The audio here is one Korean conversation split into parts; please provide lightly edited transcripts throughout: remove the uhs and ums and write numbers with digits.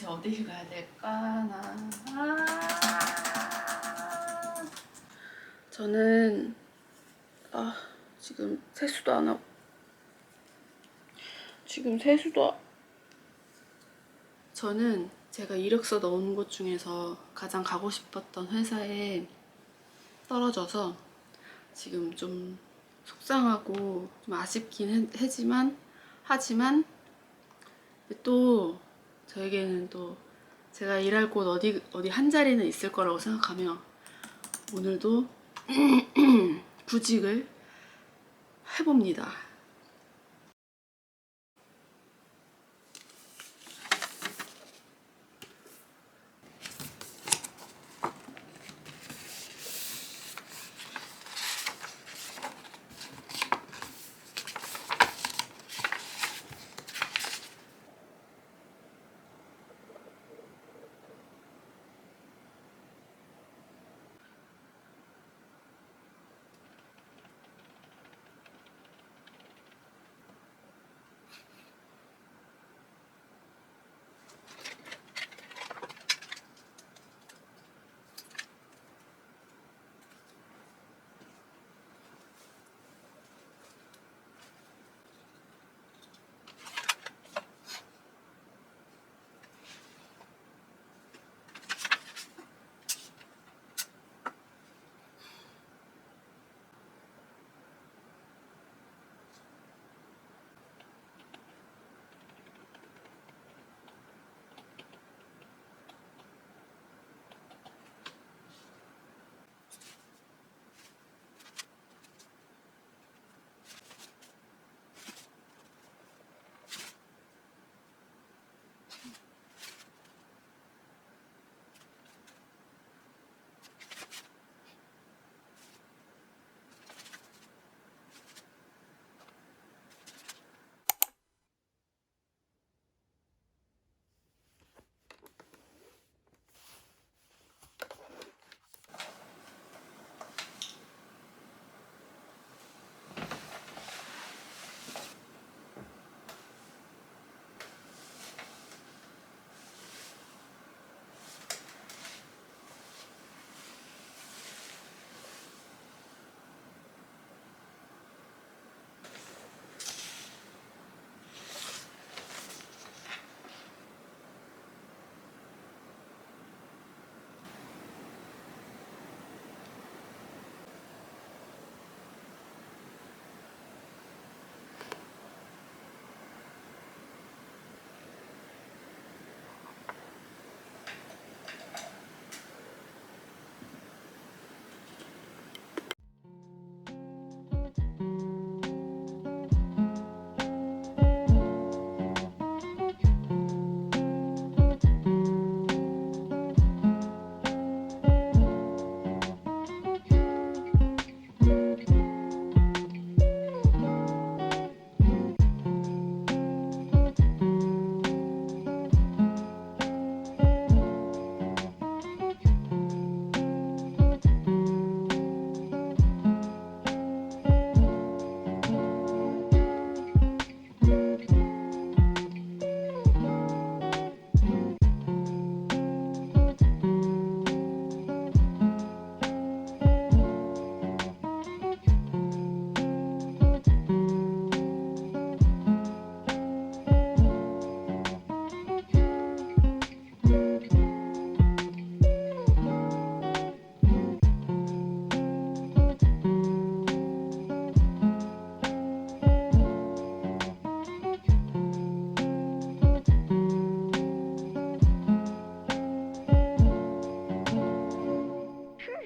이제 어디를 가야 될까? 저는 지금 세수도 안 하고 저는 제가 이력서 넣은 곳 중에서 가장 가고 싶었던 회사에 떨어져서 지금 좀 속상하고 좀 아쉽긴 하지만 또 저에게는 또 제가 일할 곳 어디 한 자리는 있을 거라고 생각하며 오늘도 구직을 해봅니다.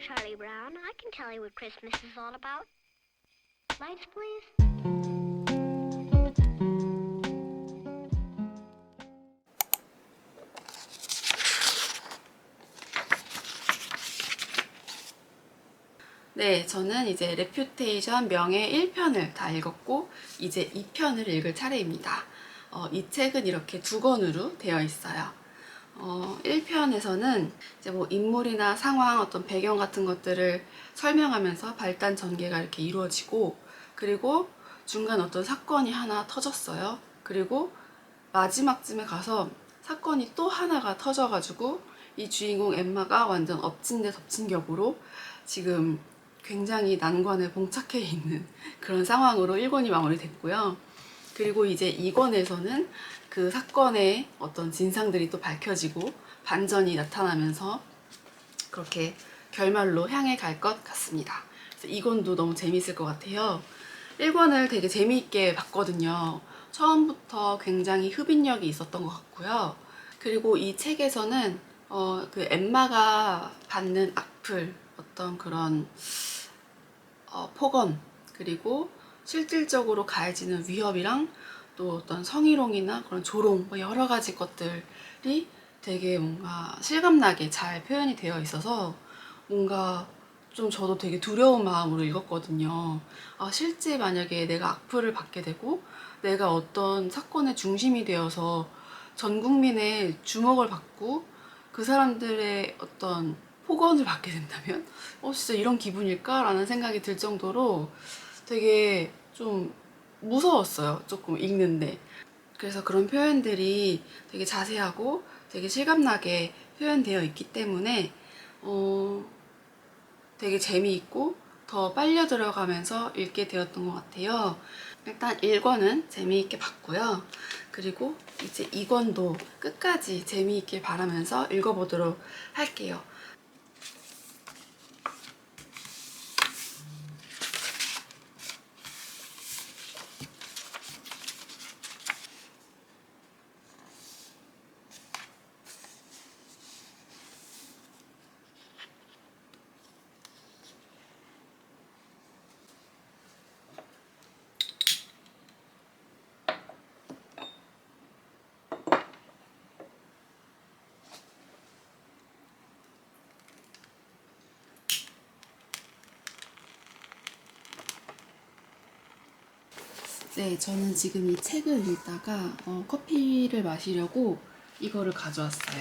Charlie Brown, I can tell you what Christmas is all about. Lights, please. 네, 저는 이제 레퓨테이션 명예 1편을 다 읽었고 이제 2편을 읽을 차례입니다. 이 책은 이렇게 두 권으로 되어 있어요. 1편에서는 이제 뭐 인물이나 상황, 어떤 배경 같은 것들을 설명하면서 발단 전개가 이렇게 이루어지고, 그리고 중간 어떤 사건이 하나 터졌어요. 그리고 마지막쯤에 가서 사건이 또 하나가 터져가지고 이 주인공 엠마가 완전 엎친 데 덮친 격으로 지금 굉장히 난관에 봉착해 있는 그런 상황으로 1권이 마무리됐고요. 그리고 이제 2권에서는 그 사건의 어떤 진상들이 또 밝혀지고 반전이 나타나면서 그렇게 결말로 향해 갈 것 같습니다. 그래서 2권도 너무 재밌을 것 같아요. 1권을 되게 재미있게 봤거든요. 처음부터 굉장히 흡인력이 있었던 것 같고요. 그리고 이 책에서는 그 엠마가 받는 악플, 어떤 그런 폭언, 그리고 실질적으로 가해지는 위협이랑 또 어떤 성희롱이나 그런 조롱, 뭐 여러 가지 것들이 되게 뭔가 실감나게 잘 표현이 되어 있어서 뭔가 좀 저도 되게 두려운 마음으로 읽었거든요. 아, 실제 만약에 내가 악플을 받게 되고 내가 어떤 사건의 중심이 되어서 전 국민의 주목을 받고 그 사람들의 어떤 폭언을 받게 된다면 진짜 이런 기분일까? 라는 생각이 들 정도로 되게 좀 무서웠어요. 조금 읽는데. 그래서 그런 표현들이 되게 자세하고 되게 실감나게 표현되어 있기 때문에 되게 재미있고 더 빨려 들어가면서 읽게 되었던 것 같아요. 일단 1권은 재미있게 봤고요. 그리고 이제 2권도 끝까지 재미있길 바라면서 읽어보도록 할게요. 네, 저는 지금 이 책을 읽다가 커피를 마시려고 이거를 가져왔어요.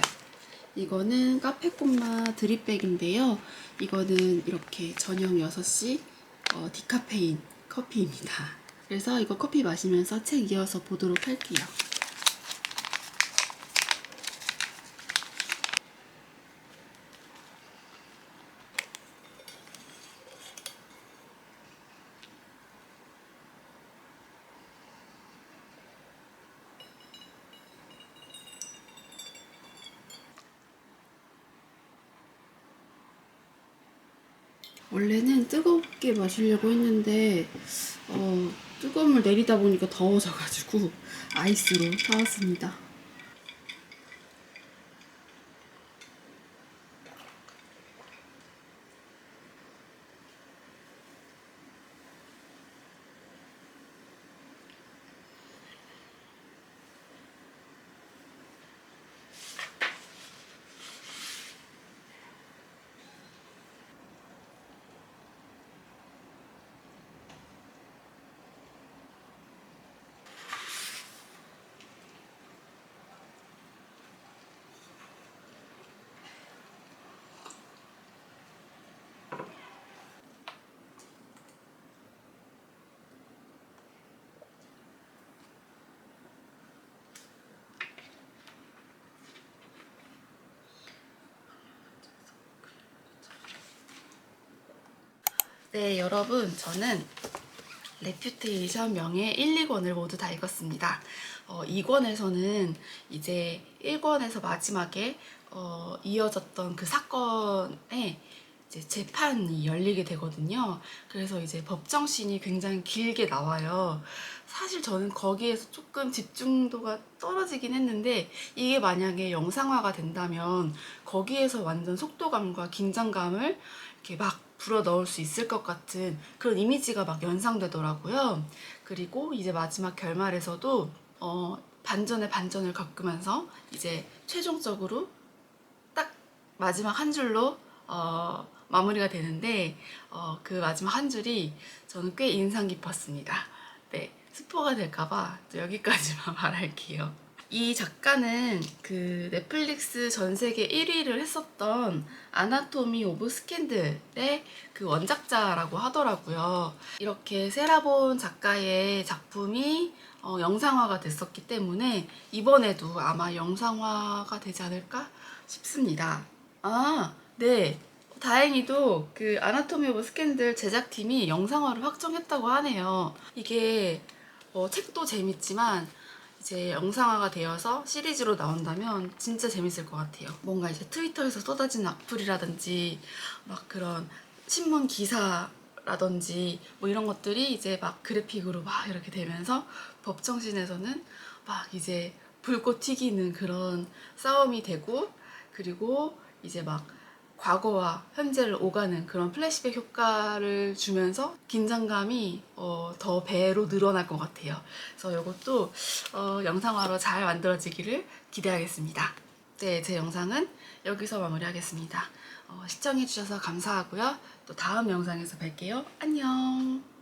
이거는 카페꽃마 드립백인데요. 이거는 이렇게 저녁 6시 디카페인 커피입니다. 그래서 이거 커피 마시면서 책 이어서 보도록 할게요. 원래는 뜨겁게 마시려고 했는데 뜨거운 물 내리다 보니까 더워져가지고 아이스로 사왔습니다. 네, 여러분, 저는 레퓨테이션 명예 1, 2권을 모두 다 읽었습니다. 2권에서는 이제 1권에서 마지막에 이어졌던 그 사건에 이제 재판이 열리게 되거든요. 그래서 이제 법정씬이 굉장히 길게 나와요. 사실 저는 거기에서 조금 집중도가 떨어지긴 했는데 이게 만약에 영상화가 된다면 거기에서 완전 속도감과 긴장감을 이렇게 막 불어 넣을 수 있을 것 같은 그런 이미지가 막 연상되더라고요. 그리고 이제 마지막 결말에서도 반전에 반전을 겪으면서 이제 최종적으로 딱 마지막 한 줄로 마무리가 되는데 그 마지막 한 줄이 저는 꽤 인상 깊었습니다. 네, 스포가 될까봐 여기까지만 말할게요. 이 작가는 그 넷플릭스 전 세계 1위를 했었던 아나토미 오브 스캔들의 그 원작자라고 하더라고요. 이렇게 세라본 작가의 작품이 영상화가 됐었기 때문에 이번에도 아마 영상화가 되지 않을까 싶습니다. 아, 네. 다행히도 그 아나토미 오브 스캔들 제작팀이 영상화를 확정했다고 하네요. 이게 책도 재밌지만 이제 영상화가 되어서 시리즈로 나온다면 진짜 재밌을 것 같아요. 뭔가 이제 트위터에서 쏟아지는 악플이라든지 막 그런 신문 기사라든지 뭐 이런 것들이 이제 막 그래픽으로 막 이렇게 되면서 법정신에서는 막 이제 불꽃 튀기는 그런 싸움이 되고, 그리고 이제 막 과거와 현재를 오가는 그런 플래시백 효과를 주면서 긴장감이 더 배로 늘어날 것 같아요. 그래서 이것도 영상화로 잘 만들어지기를 기대하겠습니다. 네, 제 영상은 여기서 마무리하겠습니다. 시청해주셔서 감사하고요. 또 다음 영상에서 뵐게요. 안녕.